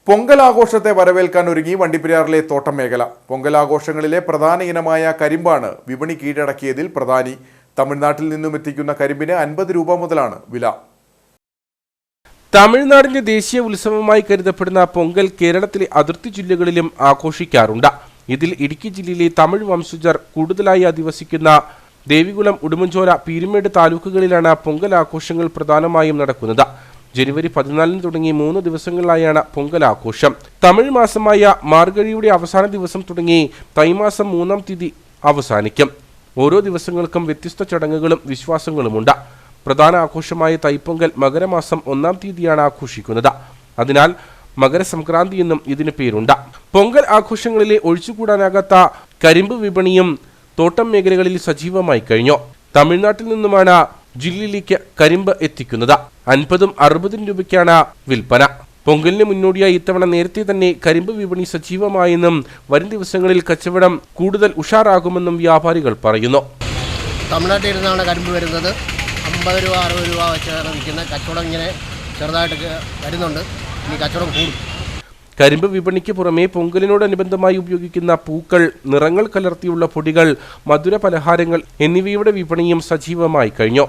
പൊങ്കലാഘോഷത്തെ വരവേൽക്കാൻ ഒരുങ്ങി വണ്ടിപ്പെരിയാറിലെ തോട്ടം മേഖല. പൊങ്കലാഘോഷങ്ങളിലെ പ്രധാന ഇനമായ കരിമ്പാണ് വിപണി കീഴടക്കിയതിൽ പ്രധാനി. തമിഴ്നാട്ടിൽ നിന്നും എത്തിക്കുന്ന കരിമ്പിന് 50 രൂപ മുതലാണ് വില. തമിഴ്നാടിന്റെ ദേശീയ ഉത്സവമായി കരുതപ്പെടുന്ന പൊങ്കൽ കേരളത്തിലെ അതിർത്തി ജില്ലകളിലും ആഘോഷിക്കാറുണ്ട്. ഇതിൽ ഇടുക്കി ജില്ലയിലെ തമിഴ് വംശജർ കൂടുതലായി അധിവസിക്കുന്ന ദേവികുളം, ഉടുമ്പൻചോല, പീരുമേട് താലൂക്കുകളിലാണ് പൊങ്കൽ ആഘോഷങ്ങൾ പ്രധാനമായും നടക്കുന്നത്. ജനുവരി 14 തുടങ്ങി 3 ദിവസങ്ങളിലായാണ് പൊങ്കൽ ആഘോഷം. തമിഴ് മാസമായ മാർഗഴിയുടെ അവസാന ദിവസം തുടങ്ങി തൈമാസം 3-ാം തീയതി അവസാനിക്കും. ഓരോ ദിവസങ്ങൾക്കും വ്യത്യസ്ത ചടങ്ങുകളും വിശ്വാസങ്ങളുമുണ്ട്. പ്രധാന ആഘോഷമായ തൈപ്പൊങ്കൽ മകരമാസം 1-ാം തീയതിയാണ് ആഘോഷിക്കുന്നത്. അതിനാൽ മകരസംക്രാന്തി എന്നും ഇതിന് പേരുണ്ട്. പൊങ്കൽ ആഘോഷങ്ങളിലെ ഒഴിച്ചുകൂടാനാകാത്ത കരിമ്പ് വിപണിയും തോട്ടം മേഖലകളിൽ സജീവമായി കഴിഞ്ഞു. തമിഴ്നാട്ടിൽ നിന്നുമാണ് ജില്ലയിലേക്ക് കരിമ്പ് എത്തിക്കുന്നത്. 50-60 രൂപയ്ക്കാണ് വിൽപ്പന. പൊങ്കലിന് മുന്നോടിയായി ഇത്തവണ നേരത്തെ തന്നെ കരിമ്പ് വിപണി സജീവമായെന്നും വരും ദിവസങ്ങളിൽ കച്ചവടം കൂടുതൽ ഉഷാറാകുമെന്നും വ്യാപാരികൾ പറയുന്നു. തമിഴ്നാട്ടിൽ നിന്നാണ് കരിമ്പ് വരുന്നത്. 50 രൂപ 60 രൂപ വെച്ചാണ് വിൽക്കുന്നത്. കച്ചവടം ഇങ്ങനെ ചെറുതായിട്ട് വരുന്നുണ്ട്. ഇനി കച്ചവടം കൂടും. കരിമ്പ് വിപണിക്ക് പുറമെ പൊങ്കലിനോടനുബന്ധമായി ഉപയോഗിക്കുന്ന പൂക്കൾ, നിറങ്ങൾ കലർത്തിയുള്ള പൊടികൾ, മധുര പലഹാരങ്ങൾ എന്നിവയുടെ വിപണിയും സജീവമായി കഴിഞ്ഞു.